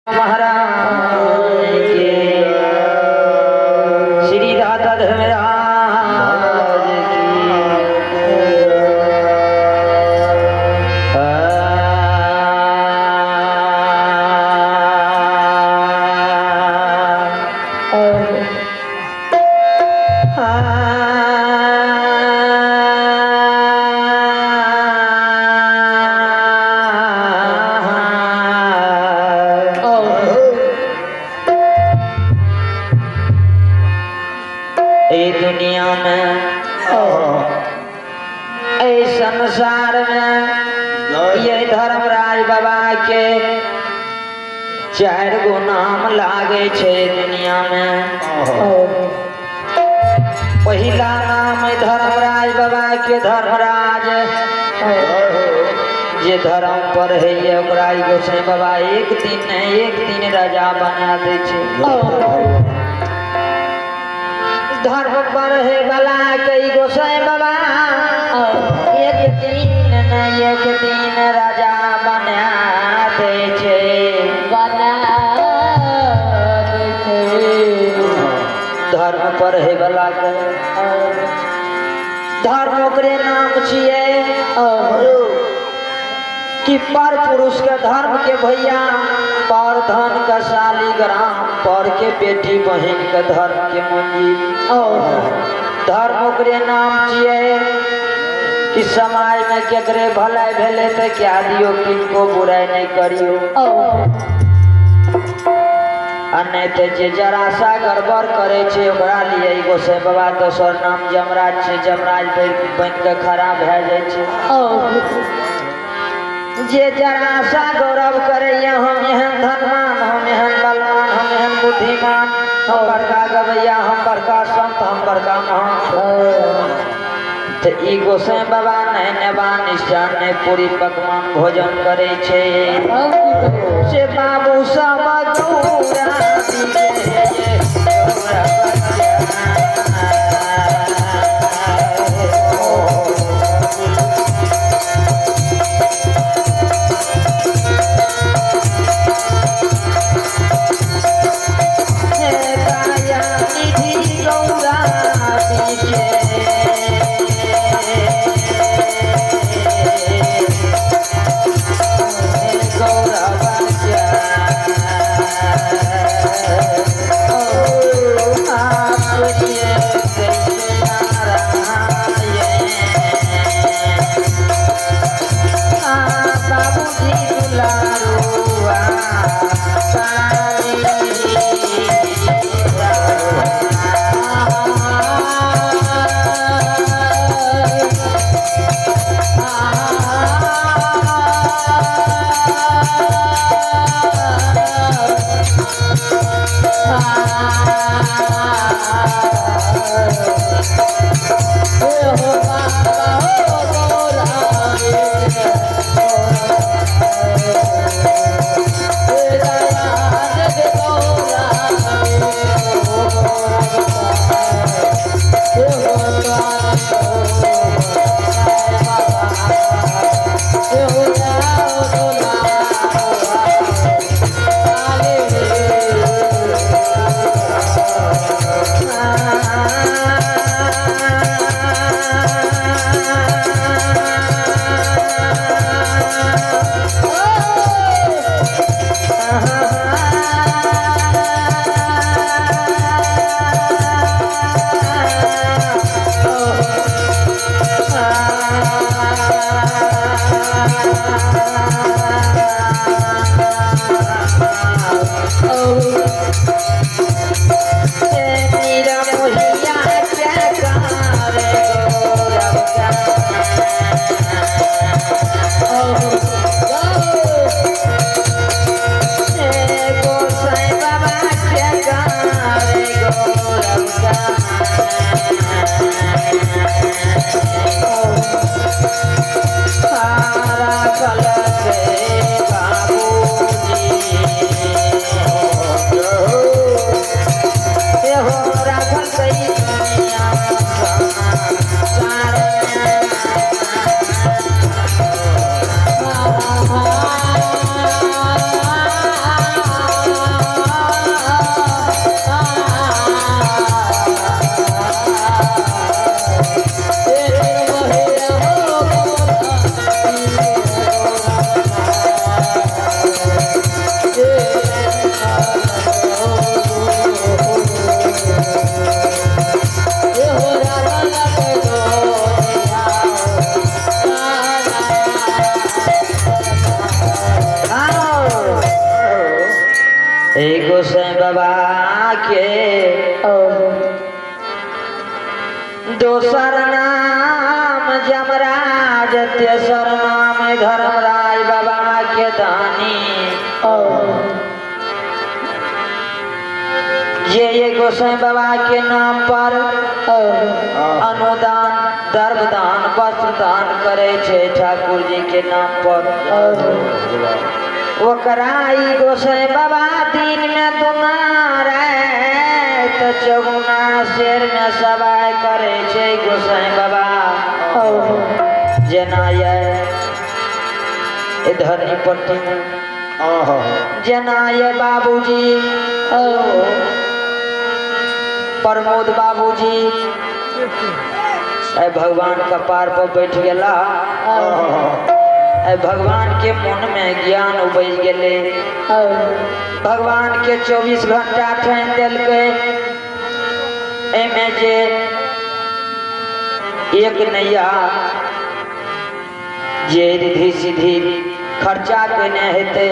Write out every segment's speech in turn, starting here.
महाराज के श्री राधा धर्मराज दुनिया में इस संसार में ये धर्मराज बाबा के 4 गो नाम लागे छे दुनिया में। पहला नाम है धर्मराज बाबा के धर्मराज जे धर्म पर है ये ओकरा गोसाई बाबा एक दिन राजा बना दे छे। धर्म पर है बला कई गोसाई बाबा एक दिन राजा बना दे छे धर्म पर है बला के धर्म ओकरे नाम छिए कि पर पुरुष के धर्म के भैया पर धन का शालीग्राम पर के बेटी बहन के धर्म के मंजिल धर्म ओकरे नाम छिए कि समाज में केकरे भलाई भेले तो क्या दियो किनको बुराई नहीं करियो नहीं तो जे जरा सा गड़बड़ करे छे ओकरा लिए गोसाई बाबा दोसर नाम जमराज छे। जमराज बन के खड़ा भए जाय छे। जे जरा सा गौरव करे हम एहन धनवान हम एहन बलवान हम एहन बुद्धिमान हम बड़का गवैया हम बड़का संत हम बड़का महान तो ई गोसाई बाबा नहीं नेबा निष्ठान ने पूरी पकवान भोजन करे छे से बाबू सब गोसाई बाबा के दोसर नाम जमराज, तेसर नाम धर्मराज बाबा के दानी। ये गोसाई बाबा के नाम पर अनुदान, दर्भदान, वस्त्रदान करे छे ठाकुर जी के नाम पर। ओकराई गोसाई बाबा दिन में तुम्हारा तो चौगुना शेर में सवार करे छे गोसाई बाबा। जना ये धरनी पट्टी में जना ये बाबूजी प्रमोद बाबूजी भगवान का पार पर बैठ गया। भगवान के मन में ज्ञान उबज गए। भगवान के 24 घंटा ठान दिल एमे जे एक नैया जे रिधि सीधी खर्चा केने हेते,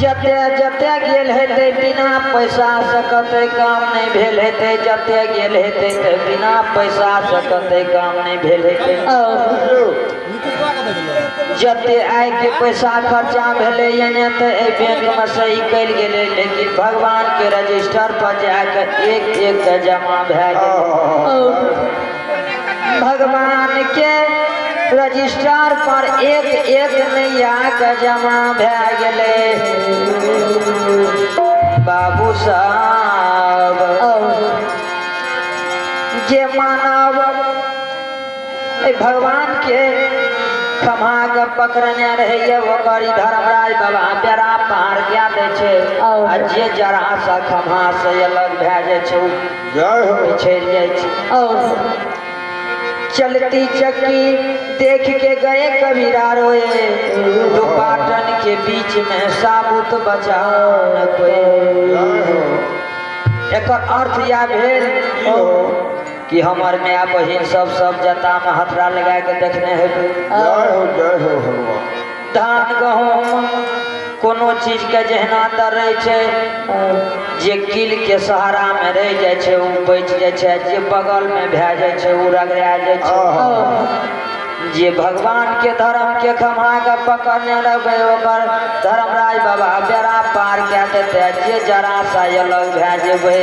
जते जते गेल हेते बिना पैसा सकते काम नहीं भेल हेते, जते गेल हेते ते बिना पैसा सकते काम नहीं भेल हेते। जते आय के पैसा खर्चा भेले यानी तो बैंक में सही कल गेले, लेकिन भगवान के रजिस्टर पर जाकर एक एक का जमा भए गेल। भगवान के रजिस्टर पर एक एक नैया का जमा भए गेले। बाबू साहब जे मानव भगवान के खमा के पकड़ने रहे वो करी धर्मराज बाबा बेड़ा पार क्या दे छे। जे जरा सा खमा से अलग भए जाय छे पिछड़ जाय छे। चलती चक्की देख के गए कबीरा रोए, दो पाटन के बीच में साबुत बचा न कोई। एक अर्थ या भेल कि हमार माय बहिन सब जता में हथरा लगा के देखने हेबे। धान गहूम कोनो चीज के जहना तर रहे छे, जे किल के सहारा में रह जाय छे उ बच जाय छे, जे बगल में भए जाय छे उ रगड़ा जाय छे। जे भगवान के धर्म के खमा के पकड़ने रहे ओकर धर्मराज बाबा बेड़ा पार क्या देते। जे जरा सा अलग भए जेबे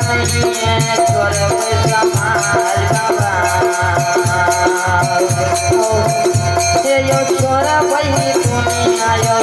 नहीं है स्वर्ग समाज बाबा ये यो छोर वही दुनिया यो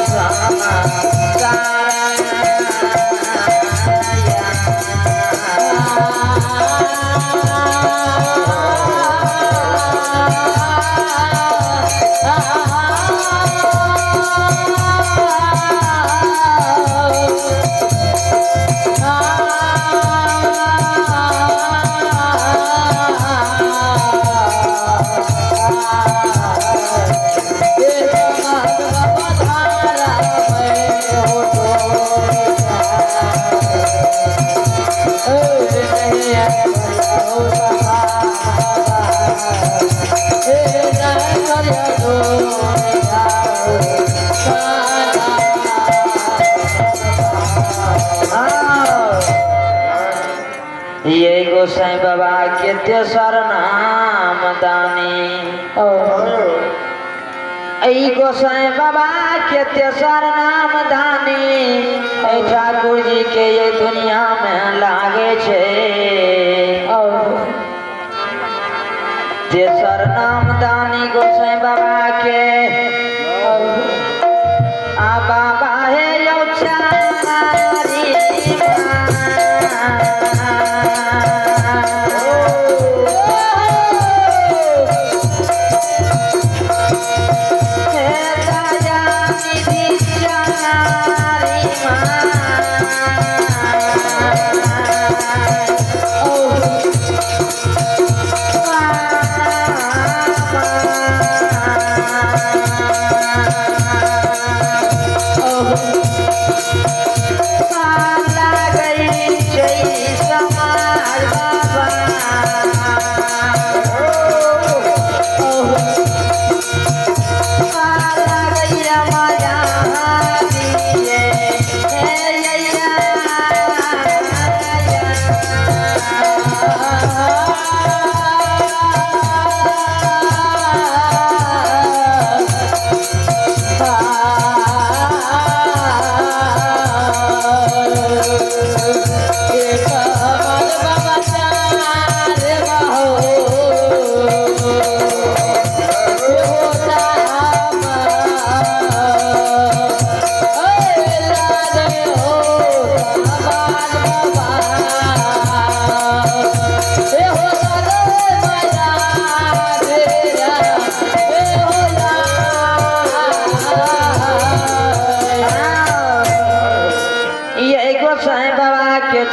ये गोसाई बाबा के तेसर नाम दानी ई गोसाई बाबा के तेसर नाम दानी ठाकुर जी के ये दुनिया में लागे छे तेसर नाम दानी गोसाई बाबा के आ बाबा है यो चारी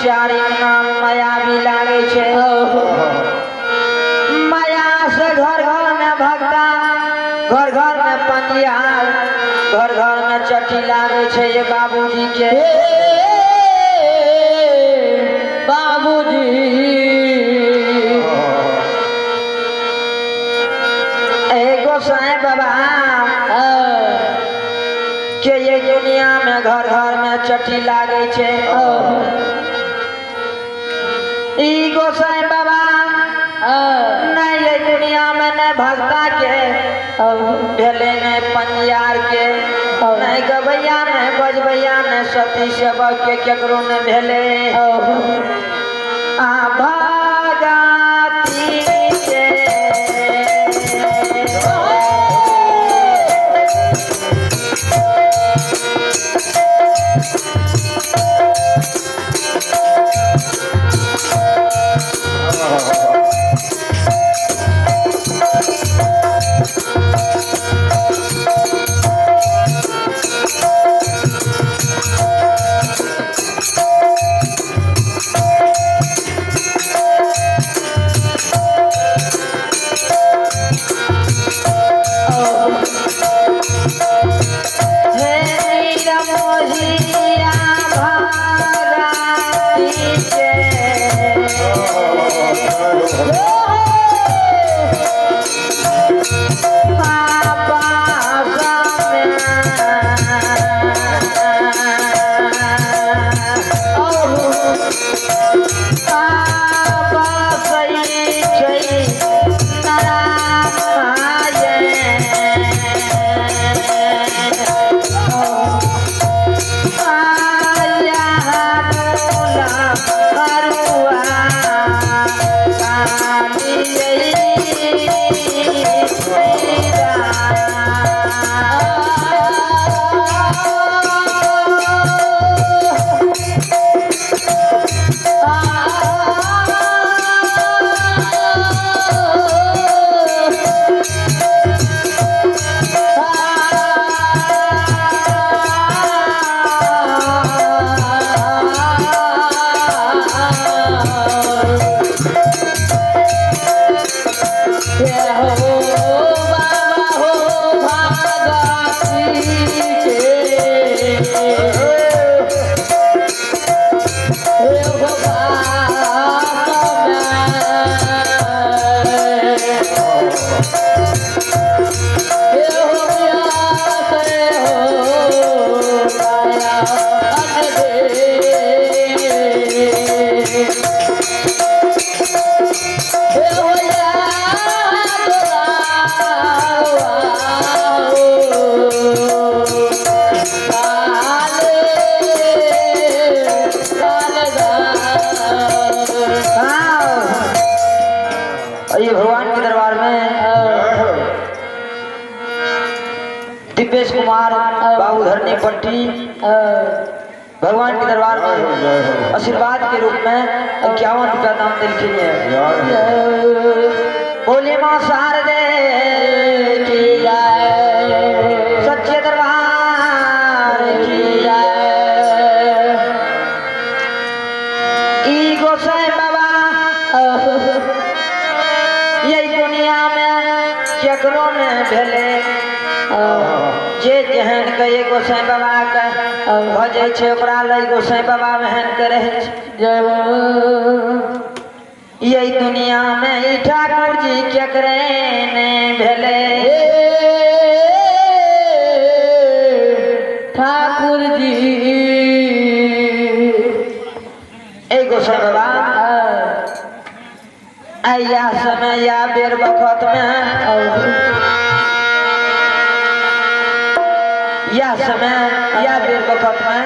चारी नाम माया भी लागे छे माया से घर घर में भक्ता घर घर में पंडिया घर घर में चट्टी लागे छे ये बाबूजी के बाबूजी गोसाई बाबा के ये दुनिया में घर घर में चट्टी लागे छे ई गोसाई बाबा नहीं ये दुनिया में न भक्ता के भेले न पंजियार के नहीं गबैया न बजबैया न सती सेवक के केकरो न भेले आ भगती के हे नीलम मोहिया ये भगवान के दरबार में दिपेश कुमार बाबू धरनी पट्टी भगवान के दरबार में आशीर्वाद के रूप में 51 रुपया दाम दिल के लिए बोले मां शारदे की जय, सच्चे दरबार की जय। ई गोसाई बाबा यही दुनिया में केकरो में भेले जे जहन के ये गोसाई बाबा के भजे छे ओकरा लई गोसाई बाबा महन के रहे छे। यही दुनिया में ई ठाकुर जी केकरे ने भेले ठाकुर जी ए गोसाई बाबा आया समय या बेर बखत में या समय या बेर बखत में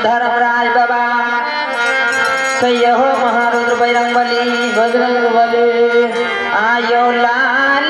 धर्मराज बाबा कहियो महारुद्र बजरंग बली आयो लाल